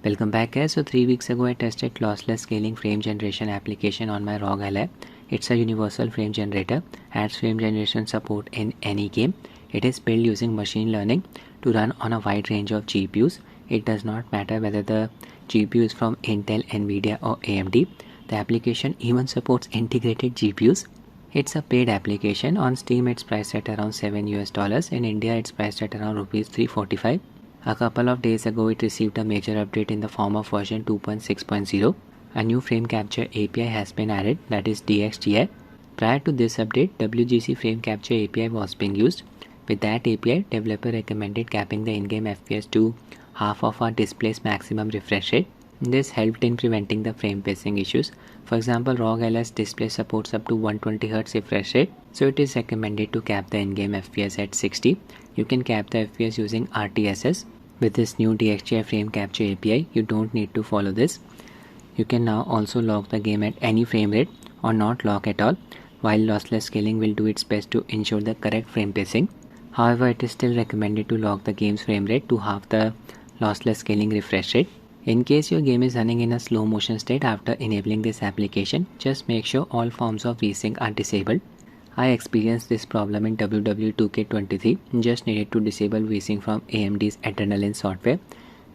Welcome back guys. So 3 weeks ago I tested lossless scaling frame generation application on my Rog Ally. It's a universal frame generator, adds frame generation support in any game. It is built using machine learning to run on a wide range of GPUs. It does not matter whether the GPU is from Intel, Nvidia or AMD. The application even supports integrated GPUs. It's a paid application. On Steam it's priced at around $7. In India it's priced at around rupees 345. A couple of days ago it received a major update in the form of version 2.6.0. A new frame capture API has been added, that is DXGI. Prior to this update, WGC frame capture API was being used. With that API, developer recommended capping the in-game FPS to half of our display's maximum refresh rate. This helped in preventing the frame pacing issues. For example, Rog Ally's display supports up to 120Hz refresh rate, so it is recommended to cap the in-game FPS at 60. You can cap the FPS using RTSS. With this new DXGI frame capture API, you don't need to follow this. You can now also lock the game at any frame rate or not lock at all, while lossless scaling will do its best to ensure the correct frame pacing. However, it is still recommended to lock the game's frame rate to half the lossless scaling refresh rate. In case your game is running in a slow motion state after enabling this application, just make sure all forms of VSync are disabled. I experienced this problem in WWE 2K23, just needed to disable VSync from AMD's Adrenaline software.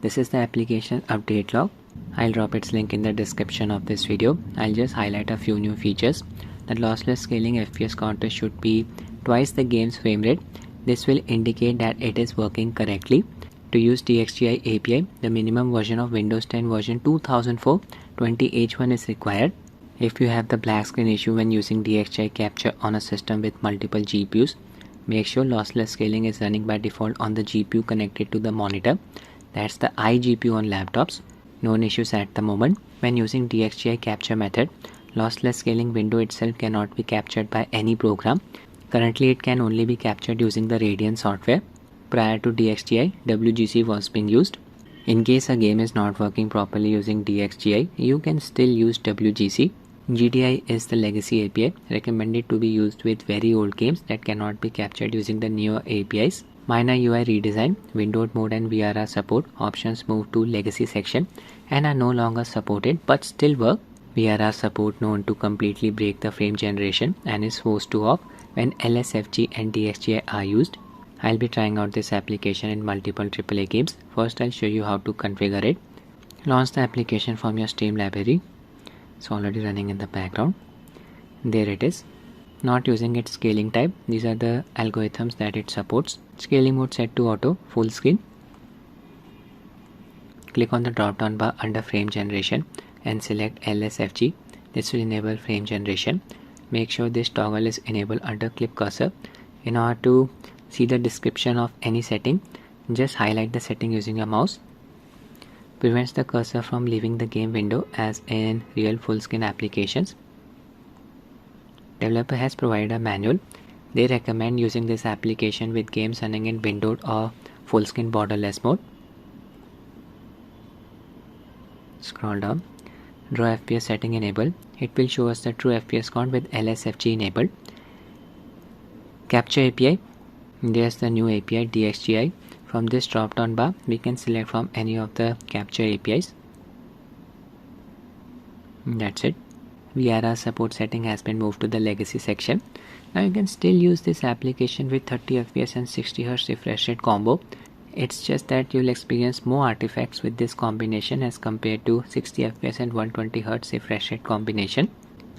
This is the application update log. I'll drop its link in the description of this video. I'll just highlight a few new features. The lossless scaling FPS counter should be twice the game's frame rate. This will indicate that it is working correctly. To use DXGI API, the minimum version of Windows 10 version 2004 20H1 is required. If you have the black screen issue when using DXGI capture on a system with multiple GPUs, make sure lossless scaling is running by default on the GPU connected to the monitor. That's the iGPU on laptops. Known issues at the moment. When using DXGI capture method, lossless scaling window itself cannot be captured by any program. Currently it can only be captured using the Radeon software. Prior to DXGI, WGC was being used. In case a game is not working properly using DXGI, you can still use WGC. GDI is the legacy API, recommended to be used with very old games that cannot be captured using the newer APIs. Minor UI redesign, windowed mode and VRR support options moved to legacy section and are no longer supported but still work. VRR support known to completely break the frame generation and is forced to off when LSFG and DXGI are used. I'll be trying out this application in multiple AAA games. First I'll show you how to configure it. Launch the application from your Steam library. It's already running in the background. There it is. Not using its scaling type. These are the algorithms that it supports. Scaling mode set to auto, full screen. Click on the drop down bar under frame generation and select LSFG. This will enable frame generation. Make sure this toggle is enabled under clip cursor. In order to see the description of any setting, just highlight the setting using your mouse. Prevents the cursor from leaving the game window as in real full screen applications. Developer has provided a manual. They recommend using this application with games running in windowed or full screen borderless mode. Scroll down. Draw FPS setting enabled. It will show us the true FPS count with LSFG enabled. Capture API. There's the new API DXGI. From this drop down bar, we can select from any of the capture APIs. That's it. VRR support setting has been moved to the legacy section. Now you can still use this application with 30 FPS and 60Hz refresh rate combo. It's just that you'll experience more artifacts with this combination as compared to 60 FPS and 120Hz refresh rate combination.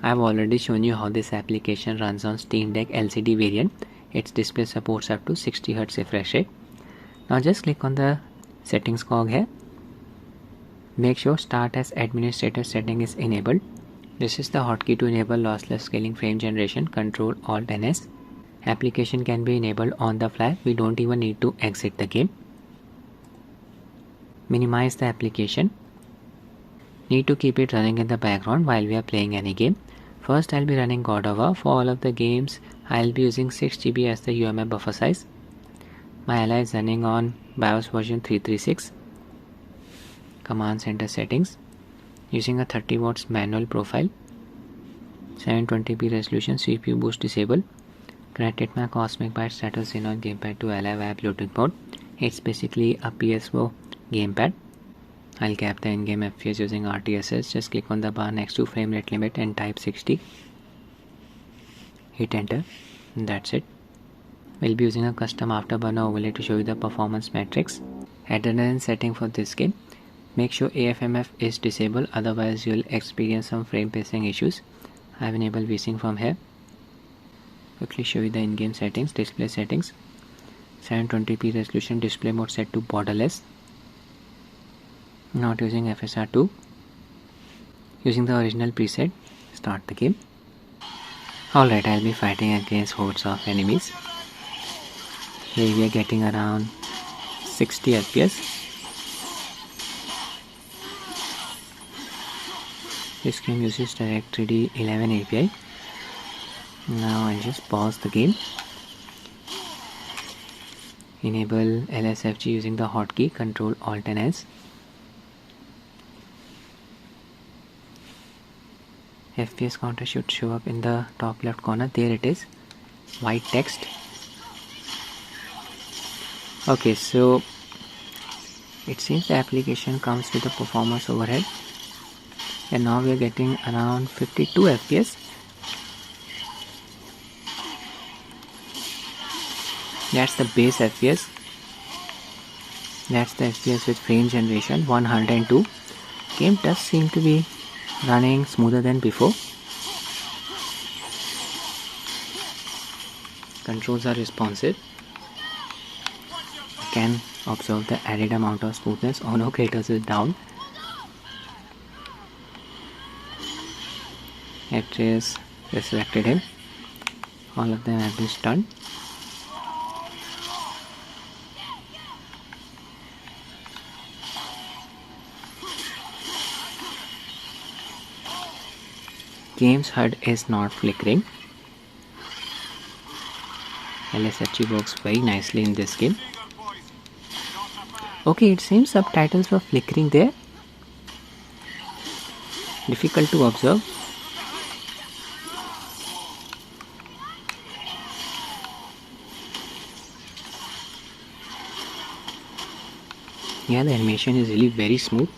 I've already shown you how this application runs on Steam Deck LCD variant. Its display supports up to 60Hz refresh rate. Now just click on the settings cog here. Make sure start as administrator setting is enabled. This is the hotkey to enable lossless scaling frame generation. Control Alt NS. Application can be enabled on the fly. We don't even need to exit the game. Minimize the application. Need to keep it running in the background while we are playing any game. First I'll be running God of War. For all of the games I'll be using 6GB as the UMI buffer size. My Ally is running on BIOS version 336. Command Center settings. Using a 30 watts manual profile. 720p resolution, CPU boost disabled. Connected my Cosmic Byte status Xenon gamepad to Ally via Bluetooth mode. It's basically a PS4 gamepad. I'll cap the in-game FPS using RTSS. Just click on the bar next to frame rate limit and type 60. Hit enter. And that's it. We'll be using a custom afterburner overlay to show you the performance metrics. Adrenaline setting for this game. Make sure AFMF is disabled, otherwise you'll experience some frame pacing issues. I've enabled VSync from here. Quickly show you the in-game settings. Display settings. 720p resolution, display mode set to borderless. Not using FSR2. Using the original preset. Start the game. Alright, I'll be fighting against hordes of enemies. Here we are getting around 60 FPS. This game uses DXGI 11 API. Now I'll just pause the game. Enable LSFG using the hotkey Ctrl Alt and S. FPS counter should show up in the top left corner. There it is. White text. Okay, so it seems the application comes with a performance overhead. And now we are getting around 52 FPS. That's the base FPS. That's the FPS with frame generation 102. Game does seem to be running smoother than before. Controls are responsive. You can observe the added amount of smoothness. Oh no, Kratos is down. Atreus resurrected him. All of them have been stunned. Game's HUD is not flickering. LSFG works very nicely in this game. Okay, it seems subtitles were flickering there. Difficult to observe. Yeah, the animation is really very smooth.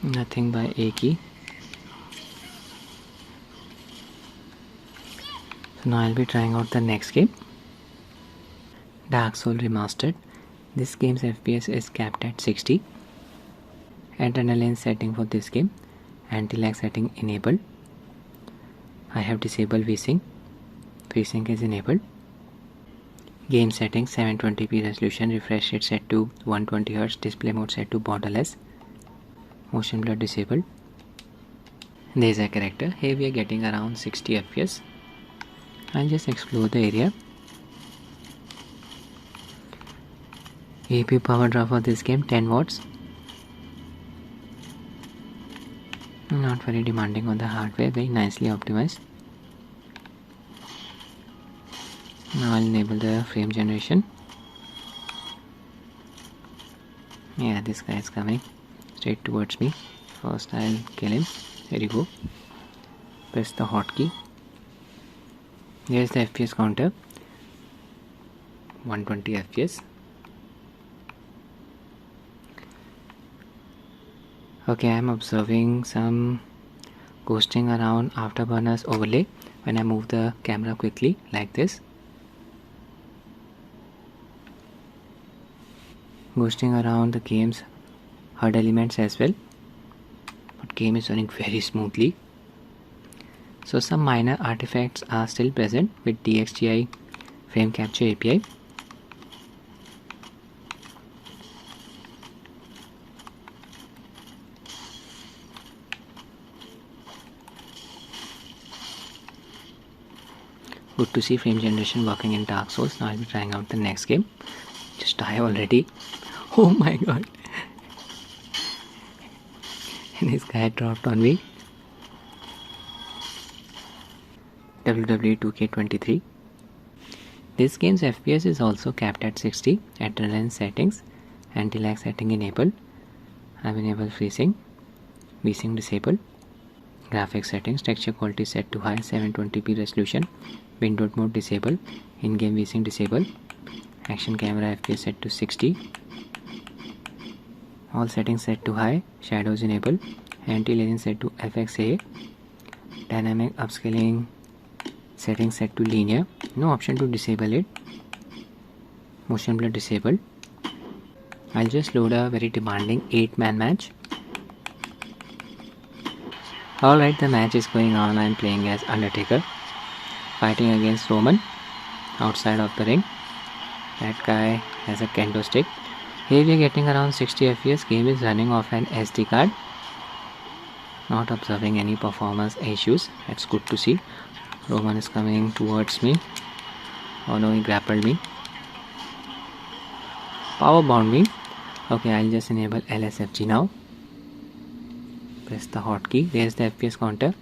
Nothing by A key. So now I'll be trying out the next game. Dark Souls Remastered. This game's FPS is capped at 60. Adrenaline setting for this game. Anti-lag setting enabled. I have disabled VSync. VSync is enabled. Game settings 720p resolution. Refresh rate set to 120Hz. Display mode set to borderless. Motion blur disabled. There is a character. Here we are getting around 60 FPS. I'll just explore the area. AP power draw for this game 10 watts. Not very demanding on the hardware, very nicely optimized. Now I'll enable the frame generation. Yeah, this guy is coming straight towards me. First I'll kill him. There you go. Press the hotkey. Here's the FPS counter. 120 FPS. Okay, I'm observing some ghosting around Afterburner's overlay when I move the camera quickly like this. Ghosting around the game's HUD elements as well. But game is running very smoothly. So some minor artifacts are still present with DXGI frame capture API. Good to see frame generation working in Dark Souls. Now I'll be trying out the next game. Just die already. Oh my god. This guy dropped on me. WWE 2K23. This game's FPS is also capped at 60. Adrenaline settings. Anti-lag setting enabled. I've enabled freezing. VSync disabled. Graphics settings, texture quality set to high, 720p resolution, windowed mode disable, in-game VSync disable, action camera FPS set to 60, all settings set to high, shadows enable, anti-aliasing set to FXA, dynamic upscaling settings set to linear, no option to disable it, motion blur disabled. I'll just load a very demanding 8-man match. Alright, the match is going on. I'm playing as Undertaker, fighting against Roman outside of the ring. That guy has a kendo stick. Here we are getting around 60 FPS. Game is running off an SD card. Not observing any performance issues. That's good to see. Roman is coming towards me. Oh no, he grappled me. Power bound me. Okay, I'll just enable LSFG now. Press the hotkey. There's the FPS counter.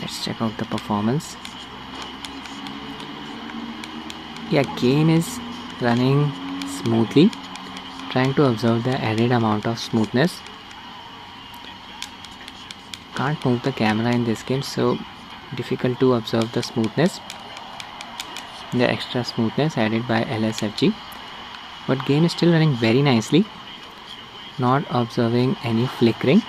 Let's check out the performance. Yeah, game is running smoothly. Trying to observe the added amount of smoothness. Can't move the camera in this game, so difficult to observe the smoothness. The extra smoothness added by LSFG. But game is still running very nicely. Not observing any flickering.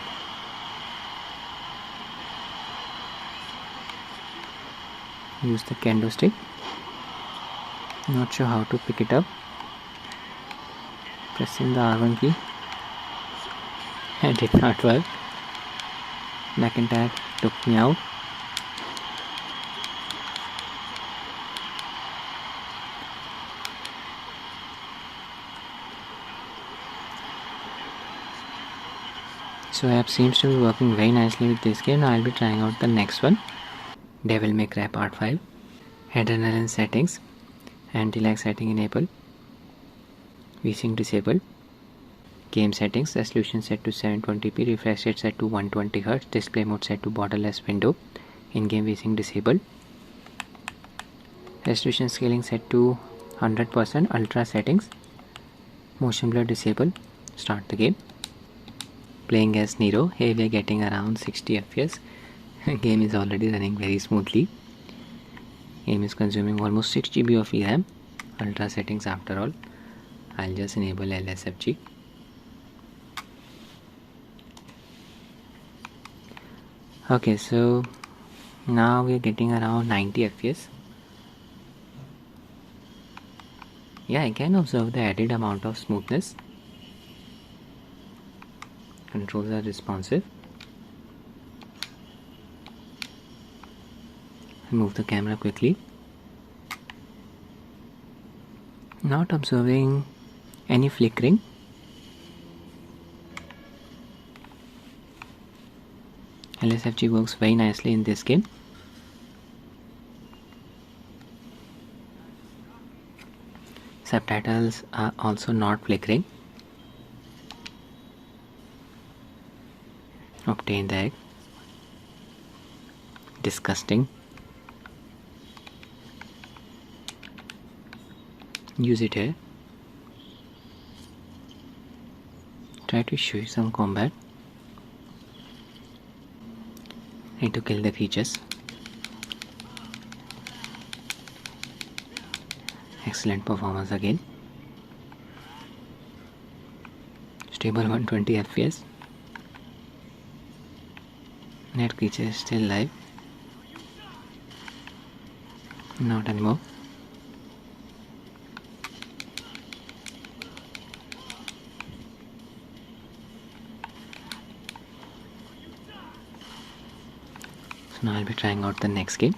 Use the kendo stick. Not sure how to pick it up. Pressing the R1 key. It did not work. McIntyre took me out. So app seems to be working very nicely with this game. Now I'll be trying out the next one. Devil May Cry Part 5. Adrenaline settings. Anti-lag setting enable. VSync disable. Game settings. Resolution set to 720p. Refresh rate set to 120Hz. Display mode set to borderless window. In-game VSync disabled. Resolution scaling set to 100%. Ultra settings. Motion blur disabled. Start the game. Playing as Nero. Here we are getting around 60 FPS. Game is already running very smoothly. Game is consuming almost 6 GB of VRAM. Ultra settings after all. I'll just enable LSFG. Okay, so now we are getting around 90 FPS. Yeah, I can observe the added amount of smoothness. Controls are responsive. Move the camera quickly. Not observing any flickering. LSFG works very nicely in this game. Subtitles are also not flickering. Obtain the egg. Disgusting. Use it here. Try to show you some combat. Need to kill the creatures. Excellent performance again. Stable 120 FPS. That creature is still alive. Not anymore. So now I'll be trying out the next game.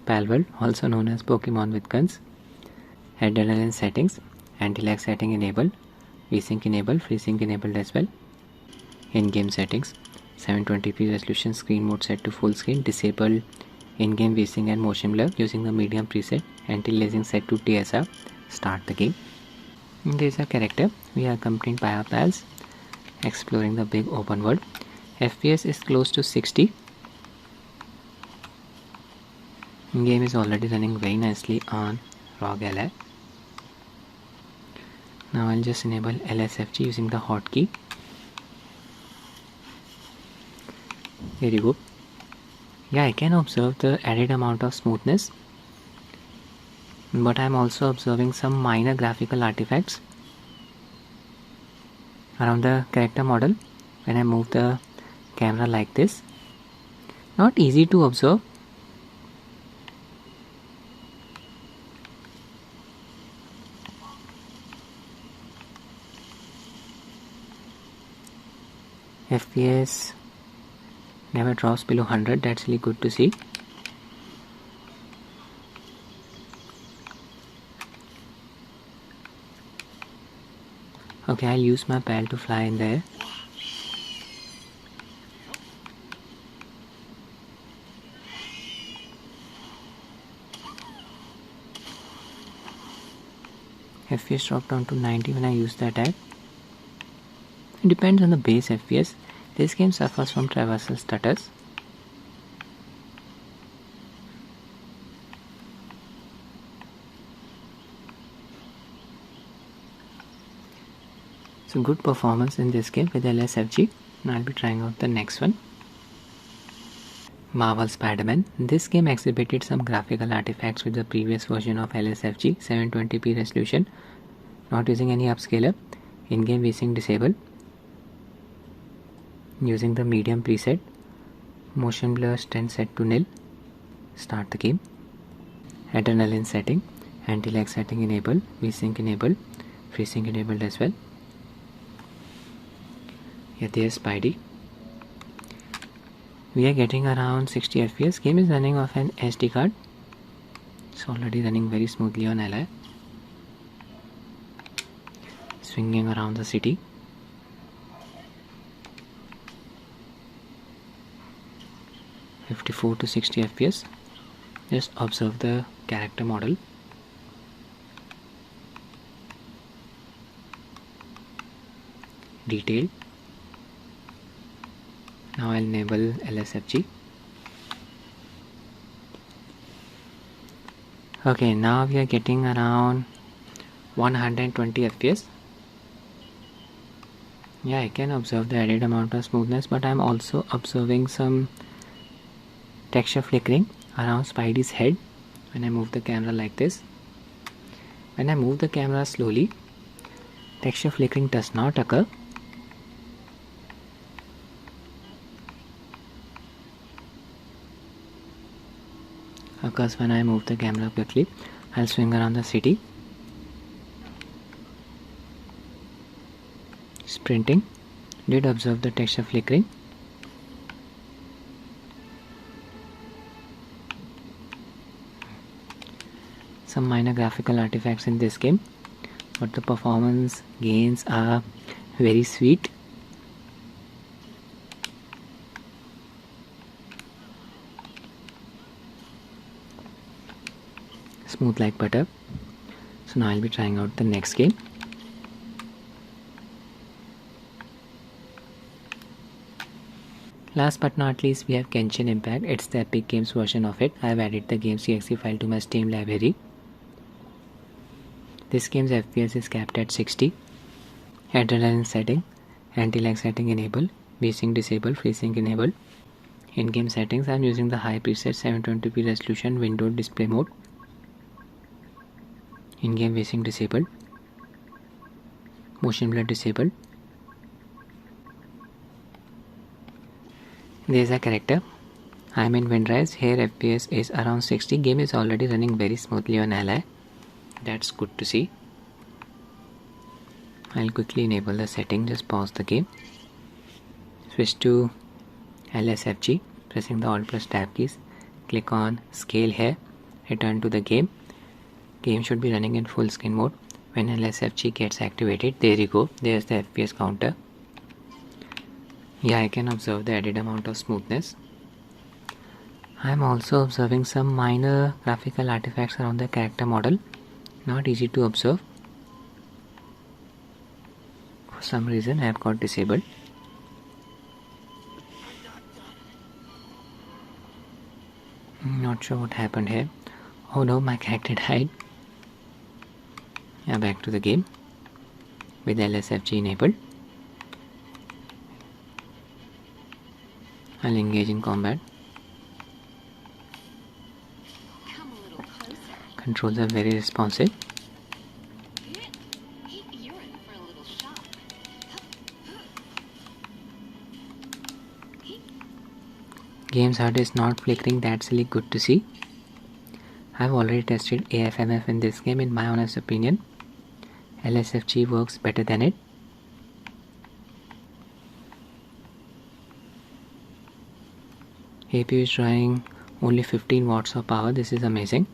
Palworld, also known as Pokemon with Guns. Adrenaline settings. Anti-lag setting enabled. VSync enabled. FreeSync enabled as well. In-game settings. 720p resolution. Screen mode set to full screen. Disable in-game VSync and motion blur using the medium preset. Anti-aliasing set to TSR. Start the game. There is a character. We are accompanied by our pals. Exploring the big open world. FPS is close to 60. Game is already running very nicely on Rog Ally. Now I'll just enable LSFG using the hotkey. There you go. Yeah, I can observe the added amount of smoothness, but I'm also observing some minor graphical artifacts around the character model when I move the camera like this. Not easy to observe. FPS never drops below 100, that's really good to see. Okay, I'll use my pal to fly in there. FPS dropped down to 90 when I use the attack. It depends on the base FPS. This game suffers from traversal stutters. So good performance in this game with LSFG. Now I'll be trying out the next one. Marvel Spiderman. This game exhibited some graphical artifacts with the previous version of LSFG, 720p resolution, not using any upscaler. In-game VSync disabled. Using the medium preset. Motion blur strength set to nil. Start the game. Adrenaline setting. Anti-lag setting enabled. VSync enabled. FreeSync enabled as well. Yeah, there's Spidey. We are getting around 60 FPS. Game is running off an SD card. It's already running very smoothly on Ally. Swinging around the city. (54 to 60 FPS). Just observe the character model. Detail. Now I'll enable LSFG. Okay, now we are getting around 120 FPS. Yeah, I can observe the added amount of smoothness, but I'm also observing some texture flickering around Spidey's head when I move the camera like this. When I move the camera slowly, texture flickering does not occur. Occurs when I move the camera quickly. I'll swing around the city. Sprinting. Did observe the texture flickering. Some minor graphical artifacts in this game, but the performance gains are very sweet. Smooth like butter. So now I'll be trying out the next game. Last but not least, we have Genshin Impact. It's the Epic Games version of it. I have added the game's.exe file to my Steam library. This game's FPS is capped at 60. Adrenaline setting, anti-lag setting enabled, VSync disabled, FreeSync enabled. In-game settings, I am using the high preset 720p resolution windowed display mode. In-game VSync disabled. Motion blur disabled. There's a character. I am in Windrise. Here FPS is around 60. Game is already running very smoothly on Ally. That's good to see. I'll quickly enable the setting. Just pause the game. Switch to LSFG. Pressing the Alt plus Tab keys. Click on Scale here. Return to the game. Game should be running in full screen mode. When LSFG gets activated, there you go. There's the FPS counter. Yeah, I can observe the added amount of smoothness. I am also observing some minor graphical artifacts around the character model. Not easy to observe. For some reason I have got disabled. Not sure what happened here. Oh no, my character died. Yeah, back to the game. with LSFG enabled. I'll engage in combat. Controls are very responsive. Game's HUD is not flickering, that's really good to see. I've already tested AFMF in this game. In my honest opinion, LSFG works better than it. APU is drawing only 15 watts of power. This is amazing.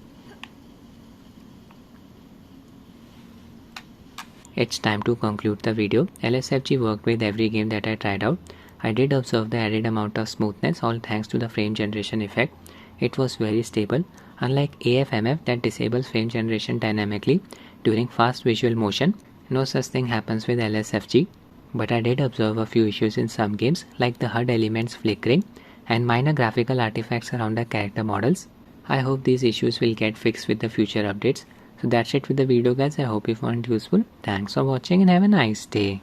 It's time to conclude the video. LSFG worked with every game that I tried out. I did observe the added amount of smoothness, all thanks to the frame generation effect. It was very stable. Unlike AFMF that disables frame generation dynamically during fast visual motion, no such thing happens with LSFG. But I did observe a few issues in some games, like the HUD elements flickering and minor graphical artifacts around the character models. I hope these issues will get fixed with the future updates. So that's it with the video guys. I hope you found it useful. Thanks for watching and have a nice day.